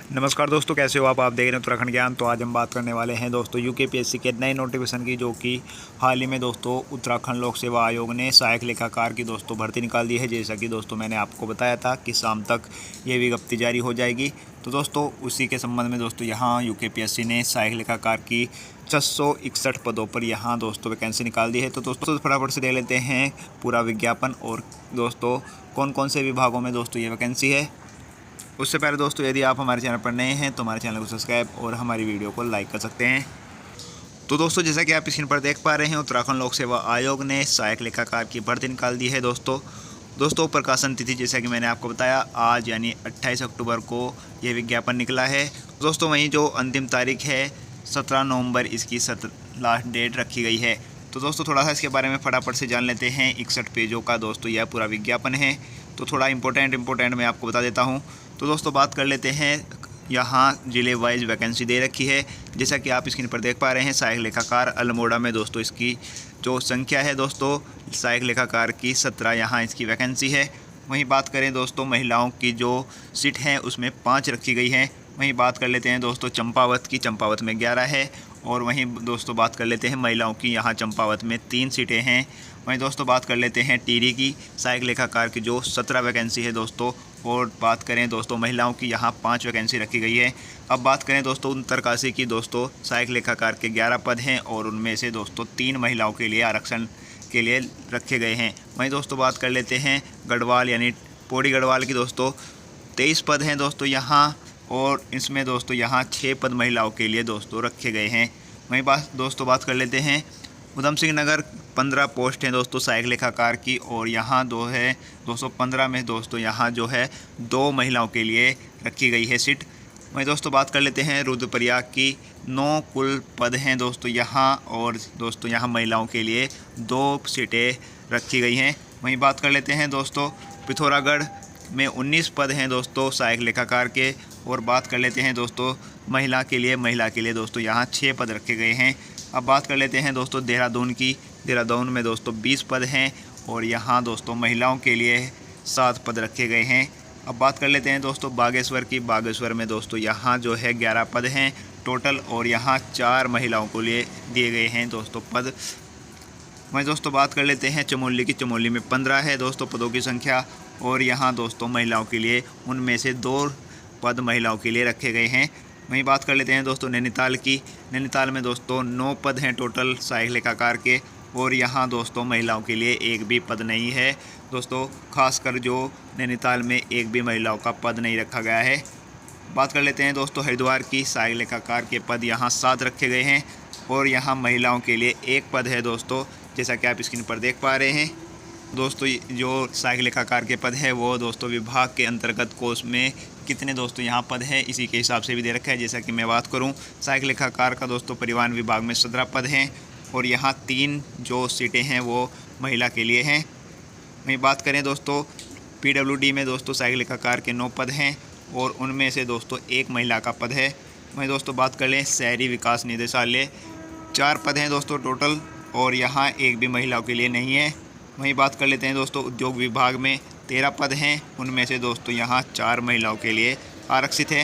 नमस्कार दोस्तों, कैसे हो आप देख रहे हैं उत्तराखंड ज्ञान। तो आज हम बात करने वाले हैं दोस्तों यूकेपीएससी के नए नोटिफिकेशन की, जो कि हाल ही में दोस्तों उत्तराखंड लोक सेवा आयोग ने सहायक लेखाकार की दोस्तों भर्ती निकाल दी है। जैसा कि दोस्तों मैंने आपको बताया था कि शाम तक ये विज्ञप्ति जारी हो जाएगी। तो दोस्तों उसी के संबंध में दोस्तों यहाँ यूकेपीएससी ने सहायक लेखाकार की 661 पदों पर यहाँ दोस्तों वैकेंसी निकाल दी है। तो दोस्तों फटाफट से देख लेते हैं पूरा विज्ञापन और दोस्तों कौन कौन से विभागों में दोस्तों ये वैकेंसी है। उससे पहले दोस्तों यदि आप हमारे चैनल पर नए हैं तो हमारे चैनल को सब्सक्राइब और हमारी वीडियो को लाइक कर सकते हैं। तो दोस्तों जैसा कि आप स्क्रीन पर देख पा रहे हैं, उत्तराखंड लोक सेवा आयोग ने सहायक लेखाकार की भर्ती निकाल दी है। दोस्तों प्रकाशन तिथि जैसा कि मैंने आपको बताया आज यानी 28 अक्टूबर को ये विज्ञापन निकला है। दोस्तों वहीं जो अंतिम तारीख है 17 नवंबर इसकी लास्ट डेट रखी गई है। तो दोस्तों थोड़ा सा इसके बारे में फटाफट से जान लेते हैं। 61 पेजों का दोस्तों यह पूरा विज्ञापन है। तो थोड़ा इम्पोर्टेंट मैं आपको बता देता हूँ। तो दोस्तों बात कर लेते हैं, यहाँ जिले वाइज वैकेंसी दे रखी है। जैसा कि आप स्क्रीन पर देख पा रहे हैं, सहायक लेखाकार अल्मोड़ा में दोस्तों इसकी जो संख्या है दोस्तों सहायक लेखाकार की 17 यहाँ इसकी वैकेंसी है। वहीं बात करें दोस्तों महिलाओं की जो सीट हैं उसमें 5 रखी गई हैं। वहीं बात कर लेते हैं दोस्तों चंपावत में 11 है। और वहीं दोस्तों बात कर लेते हैं महिलाओं की, यहाँ चंपावत में 3 सीटें हैं। वहीं दोस्तों बात कर लेते हैं टिहरी की सहायक लेखाकार की जो 17 वैकेंसी है दोस्तों। और बात करें दोस्तों महिलाओं की, यहाँ 5 वैकेंसी रखी गई है। अब बात करें दोस्तों उत्तरकाशी की, दोस्तों सहायक लेखाकार के 11 पद हैं और उनमें से दोस्तों 3 महिलाओं के लिए आरक्षण के लिए रखे गए हैं। वहीं दोस्तों बात कर लेते हैं गढ़वाल यानी पौड़ी गढ़वाल की, दोस्तों 23 पद हैं दोस्तों यहाँ। और इसमें दोस्तों यहाँ 6 पद महिलाओं के लिए दोस्तों रखे गए हैं। वहीं बात कर लेते हैं उधम सिंह नगर 15 पोस्ट हैं दोस्तों सहायक लेखाकार की, और यहाँ 2 है 215 में दोस्तों यहाँ जो है 2 महिलाओं के लिए रखी गई है सीट। वहीं दोस्तों बात कर लेते हैं रुद्रप्रयाग की 9 कुल पद हैं दोस्तों यहाँ, और दोस्तों यहाँ महिलाओं के लिए 2 सीटें रखी गई हैं। वहीं बात कर लेते हैं दोस्तों पिथौरागढ़ में 19 पद हैं दोस्तों सहायक लेखाकार के। और बात कर लेते हैं दोस्तों महिला के लिए दोस्तों यहाँ 6 पद रखे गए हैं। अब बात कर लेते हैं दोस्तों देहरादून की, देहरादून में दोस्तों 20 पद हैं और यहाँ दोस्तों महिलाओं के लिए 7 पद रखे गए हैं। अब बात कर लेते हैं दोस्तों बागेश्वर की, बागेश्वर में दोस्तों यहाँ जो है 11 पद हैं टोटल, और यहाँ 4 महिलाओं को लिए दिए गए हैं दोस्तों पद। वहीं दोस्तों बात कर लेते हैं चमोली की, चमोली में 15 है दोस्तों पदों की संख्या, और यहाँ दोस्तों महिलाओं के लिए उनमें से 2 पद महिलाओं के लिए रखे गए हैं। वहीं बात कर लेते हैं दोस्तों नैनीताल की, नैनीताल में दोस्तों 9 पद हैं टोटल सहायक लेखाकार के, और यहाँ दोस्तों महिलाओं के लिए एक भी पद नहीं है दोस्तों। खासकर जो नैनीताल में एक भी महिलाओं का पद नहीं रखा गया है। बात कर लेते हैं दोस्तों हरिद्वार की, सहायक लेखाकार के पद यहाँ 7 रखे गए हैं, और यहाँ महिलाओं के लिए 1 पद है दोस्तों, जैसा कि आप स्क्रीन पर देख पा रहे हैं। दोस्तों जो सहायक लेखाकार के पद है वो दोस्तों विभाग के अंतर्गत कोष में कितने दोस्तों यहाँ पद है इसी के हिसाब से भी दे रखा है। जैसा कि मैं बात करूँ सहायक लेखाकार का दोस्तों परिवहन विभाग में 17 पद हैं, और यहाँ 3 जो सीटें हैं वो महिला के लिए हैं। वहीं बात करें दोस्तों पीडब्ल्यूडी में दोस्तों सहायक लेखाकार के 9 पद हैं, और उनमें से दोस्तों 1 महिला का पद है। वहीं दोस्तों बात कर लें शहरी विकास निदेशालय 4 पद हैं दोस्तों टोटल, और यहाँ एक भी महिलाओं के लिए नहीं है। वहीं बात कर लेते हैं दोस्तों उद्योग विभाग में 13 पद हैं, उनमें से दोस्तों यहाँ 4 महिलाओं के लिए आरक्षित है।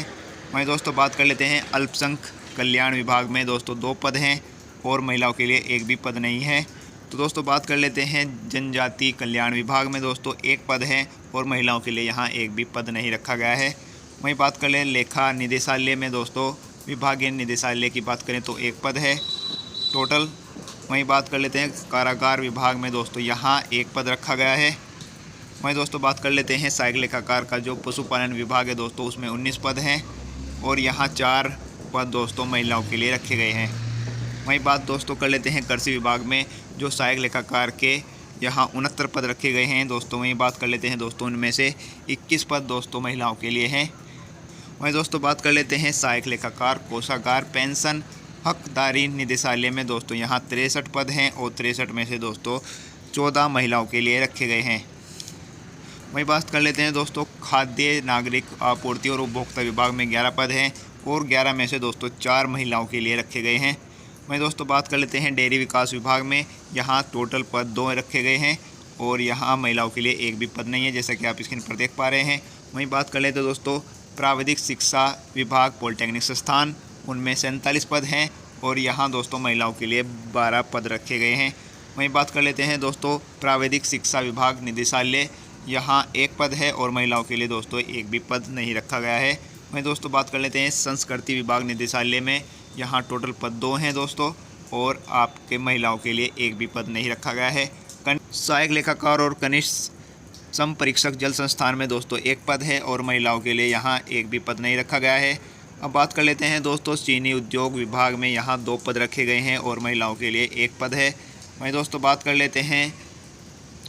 वहीं दोस्तों बात कर लेते हैं अल्पसंख्यक कल्याण विभाग में दोस्तों 2 पद हैं, और महिलाओं के लिए एक भी पद नहीं है। तो दोस्तों बात कर लेते हैं जनजाति कल्याण विभाग में दोस्तों 1 पद है, और महिलाओं के लिए यहाँ एक भी पद नहीं रखा गया है। वहीं बात कर लें लेखा निदेशालय में दोस्तों विभागीय निदेशालय की बात करें तो 1 पद है टोटल। वहीं बात कर लेते हैं कारागार विभाग में दोस्तों यहाँ 1 पद रखा गया है। वहीं दोस्तों बात कर लेते हैं सहायक लेखाकार का जो पशुपालन विभाग है दोस्तों उसमें 19 पद हैं, और यहाँ 4 पद दोस्तों महिलाओं के लिए रखे गए हैं। वहीं बात दोस्तों कर लेते हैं कृषि विभाग में जो सहायक लेखाकार के यहाँ 69 पद रखे गए हैं दोस्तों। वहीं बात कर लेते हैं दोस्तों उनमें से 21 पद दोस्तों महिलाओं के लिए हैं। वहीं दोस्तों बात कर लेते हैं सहायक लेखाकार कोषागार पेंशन हकदारी निदेशालय में दोस्तों यहाँ 63 पद हैं, और 63 में से दोस्तों 14 महिलाओं के लिए रखे गए हैं। वहीं बात कर लेते हैं दोस्तों खाद्य नागरिक आपूर्ति और उपभोक्ता विभाग में 11 पद हैं, और 11 में से दोस्तों 4 महिलाओं के लिए रखे गए हैं। वहीं दोस्तों बात कर लेते हैं डेयरी विकास विभाग में, यहाँ टोटल पद 2 रखे गए हैं, और यहाँ महिलाओं के लिए एक भी पद नहीं है, जैसा कि आप स्क्रीन पर देख पा रहे हैं। वहीं बात कर लेते हैं दोस्तों प्राविधिक शिक्षा विभाग पॉलिटेक्निक संस्थान, उनमें 47 पद हैं और यहाँ दोस्तों महिलाओं के लिए 12 पद रखे गए हैं। वहीं बात कर लेते हैं दोस्तों प्राविधिक शिक्षा विभाग निदेशालय, यहाँ 1 पद है और महिलाओं के लिए दोस्तों 1 भी पद नहीं रखा गया है। वहीं दोस्तों बात कर लेते हैं संस्कृति विभाग निदेशालय में, यहाँ टोटल पद 2 हैं दोस्तों और आपके महिलाओं के लिए 1 भी पद नहीं रखा गया है। सहायक लेखाकार और कनिष्ठ सम परीक्षक जल संस्थान में दोस्तों 1 पद है और महिलाओं के लिए यहाँ 1 भी पद नहीं रखा गया है। अब बात कर लेते हैं दोस्तों चीनी उद्योग विभाग में, यहाँ 2 पद रखे गए हैं और महिलाओं के लिए 1 पद है। वहीं दोस्तों बात कर लेते हैं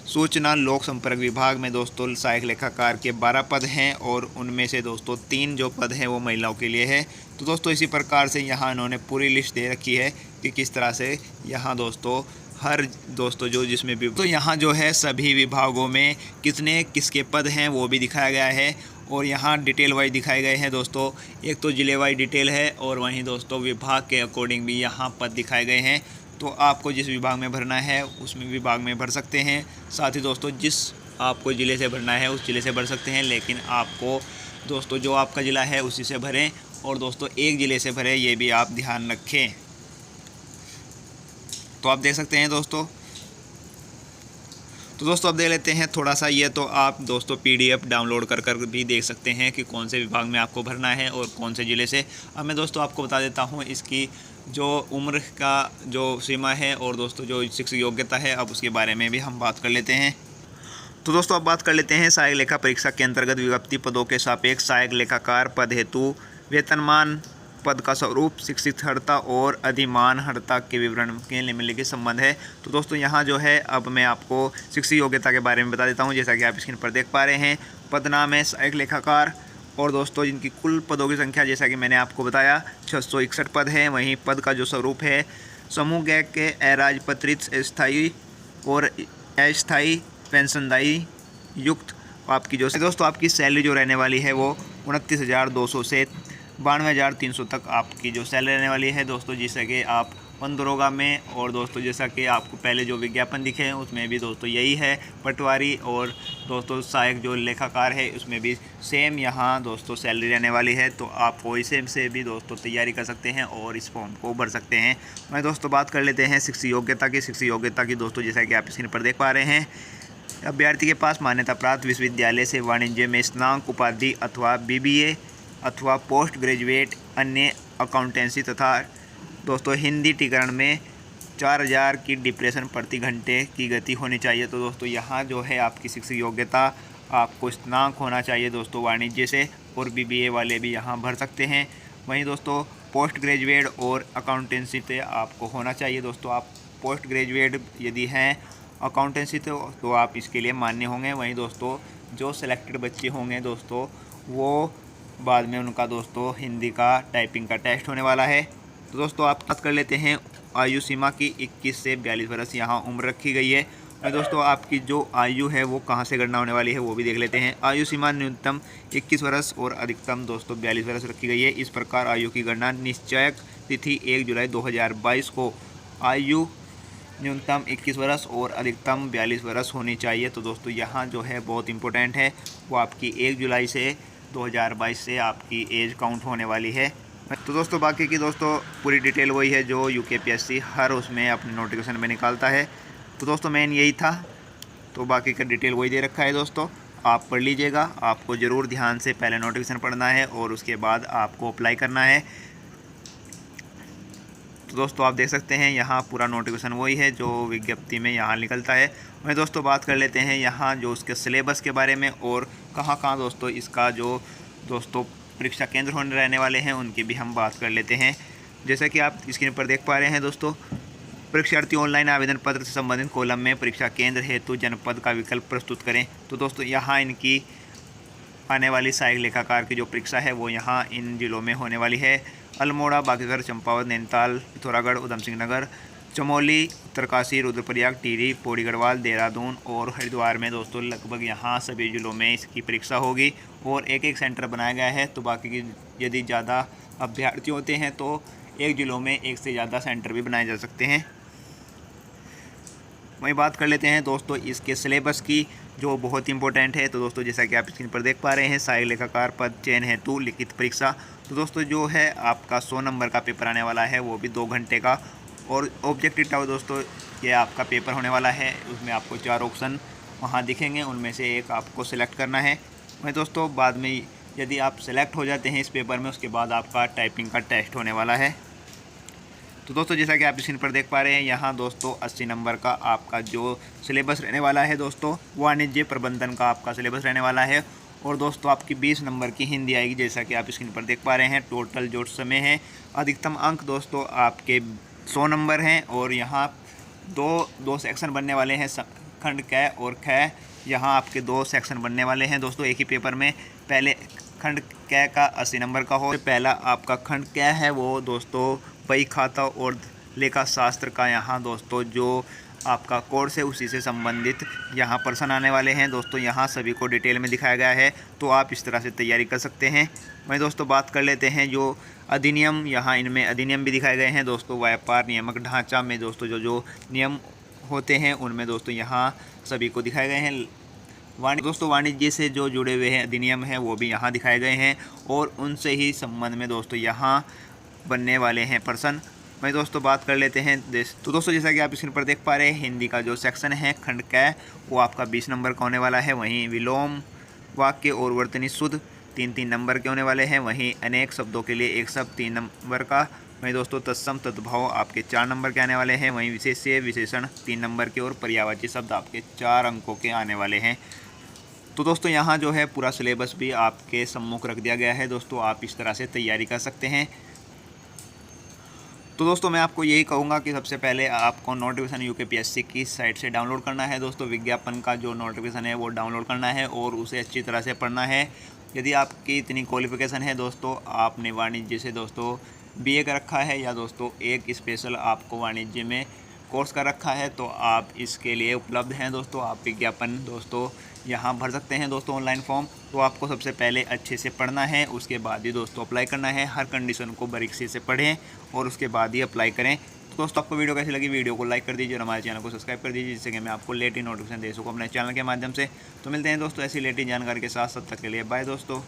सूचना लोक संपर्क विभाग में दोस्तों सहायक लेखाकार के 12 पद हैं और उनमें से दोस्तों 3 जो पद हैं वो महिलाओं के लिए है। तो दोस्तों इसी प्रकार से यहाँ इन्होंने पूरी लिस्ट दे रखी है कि किस तरह से यहाँ दोस्तों हर दोस्तों जो जिसमें भी तो यहाँ जो है सभी विभागों में कितने किसके पद हैं वो भी दिखाया गया है और यहाँ डिटेल वाइज दिखाए गए हैं दोस्तों। एक तो जिले वाइज डिटेल है और वहीं दोस्तों विभाग के अकॉर्डिंग भी यहाँ पद दिखाए गए हैं। तो आपको जिस विभाग में भरना है उसमें विभाग में भर सकते हैं। साथ ही दोस्तों जिस आपको ज़िले से भरना है उस ज़िले से भर सकते हैं, लेकिन आपको दोस्तों जो आपका ज़िला है उसी से भरें और दोस्तों एक ज़िले से भरें, ये भी आप ध्यान रखें। तो आप देख सकते हैं दोस्तों। तो दोस्तों अब देख लेते हैं थोड़ा सा, ये तो आप दोस्तों PDF डाउनलोड कर भी देख सकते हैं कि कौन से विभाग में आपको भरना है और कौन से ज़िले से। अब मैं दोस्तों आपको बता देता हूँ इसकी जो उम्र का जो सीमा है और दोस्तों जो शिक्षक योग्यता है, अब उसके बारे में भी हम बात कर लेते हैं। तो दोस्तों अब बात कर लेते हैं सहायक लेखा परीक्षा के अंतर्गत विज्ञप्ति पदों के सापेक्ष सहायक लेखाकार पद हेतु वेतनमान, पद का स्वरूप, शिक्षितहर्ता और अधिमानहर्ता के विवरण के निम्नलिखित संबंध है। तो दोस्तों यहाँ जो है अब मैं आपको शिक्षक योग्यता के बारे में बता देता हूँ। जैसा कि आप स्क्रीन पर देख पा रहे हैं, पद नाम है सहायक लेखाकार और दोस्तों जिनकी कुल पदों की संख्या जैसा कि मैंने आपको बताया 661 पद हैं। वहीं पद का जो स्वरूप है समूह गैर के अराजपत्रित स्थायी और अस्थायी पेंशनदायी युक्त आपकी जो दोस्तों आपकी सैलरी जो रहने वाली है वो 29,200 से 92,300 तक आपकी जो सैलरी रहने वाली है दोस्तों, जिससे कि आप पंदरोगा में और दोस्तों जैसा कि आपको पहले जो विज्ञापन दिखे हैं उसमें भी दोस्तों यही है पटवारी और दोस्तों सहायक जो लेखाकार है उसमें भी सेम यहाँ दोस्तों सैलरी रहने वाली है। तो आप कोई से भी दोस्तों तैयारी कर सकते हैं और इस फॉर्म को भर सकते हैं। मैं दोस्तों बात कर लेते हैं शिक्षक योग्यता की। शिक्षक योग्यता की दोस्तों जैसा कि आप स्क्रीन पर देख पा रहे हैं, अभ्यर्थी के पास मान्यता प्राप्त विश्वविद्यालय से वाणिज्य में स्नातक उपाधि अथवा BBA अथवा पोस्ट ग्रेजुएट अन्य अकाउंटेंसी तथा दोस्तों हिंदी टीकरण में 4000 की डिप्रेशन प्रति घंटे की गति होनी चाहिए। तो दोस्तों यहाँ जो है आपकी शिक्षक योग्यता आपको स्नातक होना चाहिए दोस्तों वाणिज्य से और BBA वाले भी यहाँ भर सकते हैं। वहीं दोस्तों पोस्ट ग्रेजुएट और अकाउंटेंसी से आपको होना चाहिए दोस्तों। आप पोस्ट ग्रेजुएट यदि हैं अकाउंटेंसी तो आप इसके लिए मान्य होंगे। वहीं दोस्तों जो सिलेक्टेड बच्चे होंगे दोस्तों वो बाद में उनका दोस्तों हिंदी का टाइपिंग का टेस्ट होने वाला है। तो दोस्तों आप बात कर लेते हैं आयु सीमा की। 21 से 42 वर्ष यहाँ उम्र रखी गई है। और दोस्तों आपकी जो आयु है वो कहाँ से गणना होने वाली है वो भी देख लेते हैं। आयु सीमा न्यूनतम 21 वर्ष और अधिकतम दोस्तों 42 वर्ष रखी गई है। इस प्रकार आयु की गणना निश्चयक तिथि 1 जुलाई 2022 को आयु न्यूनतम 21 वर्ष और अधिकतम 42 वर्ष होनी चाहिए। तो दोस्तों यहाँ जो है बहुत इंपॉर्टेंट है, वो आपकी 1 जुलाई से 2022 से आपकी एज काउंट होने वाली है। तो दोस्तों बाकी की दोस्तों पूरी डिटेल वही है जो UKPSC हर उसमें अपने नोटिफिकेशन में निकालता है। तो दोस्तों मेन यही था, तो बाकी का डिटेल वही दे रखा है दोस्तों, आप पढ़ लीजिएगा। आपको ज़रूर ध्यान से पहले नोटिफिकेशन पढ़ना है और उसके बाद आपको अप्लाई करना है। तो दोस्तों आप देख सकते हैं यहाँ पूरा नोटिफिकेशन वही है जो विज्ञप्ति में यहाँ निकलता है। वहीं दोस्तों बात कर लेते हैं यहाँ जो उसके सिलेबस के बारे में और कहाँ कहाँ दोस्तों इसका जो दोस्तों परीक्षा केंद्र होने रहने वाले हैं उनकी भी हम बात कर लेते हैं। जैसा कि आप स्क्रीन पर देख पा रहे हैं दोस्तों, परीक्षार्थी ऑनलाइन आवेदन पत्र से संबंधित कॉलम में परीक्षा केंद्र हेतु जनपद का विकल्प प्रस्तुत करें। तो दोस्तों यहाँ इनकी आने वाली सहायक लेखाकार की जो परीक्षा है वो यहाँ इन जिलों में होने वाली है। अल्मोड़ा, बागेश्वर, चंपावत, नैनीताल, पिथौरागढ़, उधम सिंह नगर, चमोली, उत्तरकाशी, रुद्रप्रयाग, टिहरी, पौड़ी गढ़वाल, देहरादून और हरिद्वार में दोस्तों लगभग यहाँ सभी जिलों में इसकी परीक्षा होगी और एक एक सेंटर बनाया गया है। तो बाकी की यदि ज़्यादा अभ्यर्थी होते हैं तो एक जिलों में एक से ज़्यादा सेंटर भी बनाए जा सकते हैं। वहीं बात कर लेते हैं दोस्तों इसके सिलेबस की, जो बहुत इंपॉर्टेंट है। तो दोस्तों जैसा कि आप स्क्रीन पर देख पा रहे हैं, सहायक लेखाकार पद चयन हेतु लिखित परीक्षा। तो दोस्तों जो है आपका 100 नंबर का पेपर आने वाला है, वो भी 2 घंटे का। और ऑब्जेक्टिव टाइप दोस्तों ये आपका पेपर होने वाला है, उसमें आपको 4 ऑप्शन वहाँ दिखेंगे, उनमें से एक आपको सिलेक्ट करना है। वहीं दोस्तों बाद में यदि आप सेलेक्ट हो जाते हैं इस पेपर में, उसके बाद आपका टाइपिंग का टेस्ट होने वाला है। तो दोस्तों जैसा कि आप स्क्रीन पर देख पा रहे हैं, यहाँ दोस्तों 80 नंबर का आपका जो सिलेबस रहने वाला है दोस्तों, वाणिज्य प्रबंधन का आपका सिलेबस रहने वाला है। और दोस्तों आपकी 20 नंबर की हिंदी आएगी, जैसा कि आप स्क्रीन पर देख पा रहे हैं। टोटल जो समय है, अधिकतम अंक दोस्तों आपके 100 नंबर हैं। और यहाँ दो सेक्शन बनने वाले हैं, खंड क और ख। यहाँ आपके 2 सेक्शन बनने वाले हैं दोस्तों एक ही पेपर में। पहले खंड क का 80 नंबर का हो। पहला आपका खंड क है वो दोस्तों बही खाता और लेखा शास्त्र का, यहाँ दोस्तों जो आपका कोर्स है उसी से संबंधित यहाँ प्रश्न आने वाले हैं दोस्तों। यहाँ सभी को डिटेल में दिखाया गया है, तो आप इस तरह से तैयारी कर सकते हैं। वहीं दोस्तों बात कर लेते हैं जो अधिनियम, यहाँ इनमें अधिनियम भी दिखाए गए हैं दोस्तों। व्यापार नियामक ढांचा में दोस्तों जो नियम होते हैं, उनमें दोस्तों यहाँ सभी को दिखाए गए हैं। दोस्तों वाणिज्य से जो जुड़े हुए हैं अधिनियम हैं, वो भी यहाँ दिखाए गए हैं। और उनसे ही संबंध में दोस्तों यहाँ बनने वाले हैं प्रश्न। वहीं दोस्तों बात कर लेते हैं तो दोस्तों जैसा कि आप स्क्रीन पर देख पा रहे हैं, हिंदी का जो सेक्शन है खंड क, वो आपका 20 नंबर का होने वाला है। वहीं विलोम वाक्य और वर्तनी शुद्ध 3-3 नंबर के होने वाले हैं। वहीं अनेक शब्दों के लिए एक शब्द 3 नंबर का। वहीं दोस्तों तत्सम तद्भव आपके 4 नंबर के आने वाले हैं। वहीं विशेष्य विशेषण 3 नंबर के और पर्यायवाची शब्द आपके 4 अंकों के आने वाले हैं। तो दोस्तों यहाँ जो है पूरा सिलेबस भी आपके सम्मुख रख दिया गया है दोस्तों, आप इस तरह से तैयारी कर सकते हैं। तो दोस्तों मैं आपको यही कहूँगा कि सबसे पहले आपको नोटिफिकेशन यूकेपीएससी की साइट से डाउनलोड करना है दोस्तों। विज्ञापन का जो नोटिफिकेशन है वो डाउनलोड करना है और उसे अच्छी तरह से पढ़ना है। यदि आपकी इतनी क्वालिफिकेशन है दोस्तों, आपने वाणिज्य से दोस्तों बीए कर रखा है, या दोस्तों एक स्पेशल आपको वाणिज्य में कोर्स कर रखा है, तो आप इसके लिए उपलब्ध हैं दोस्तों। आप विज्ञापन दोस्तों यहाँ भर सकते हैं दोस्तों ऑनलाइन फॉर्म। तो आपको सबसे पहले अच्छे से पढ़ना है, उसके बाद ही दोस्तों अप्लाई करना है। हर कंडीशन को बारीकी से पढ़ें और उसके बाद ही अप्लाई करें। तो दोस्तों आपको वीडियो कैसी लगी, वीडियो को लाइक कर दीजिए और हमारे चैनल को सब्सक्राइब कर दीजिए, जिससे कि मैं आपको लेटेस्ट नोटिफिकेशन दे सकूँ अपने चैनल के माध्यम से। तो मिलते हैं दोस्तों ऐसी लेटेस्ट जानकारी के साथ, तब तक के लिए बाय दोस्तों।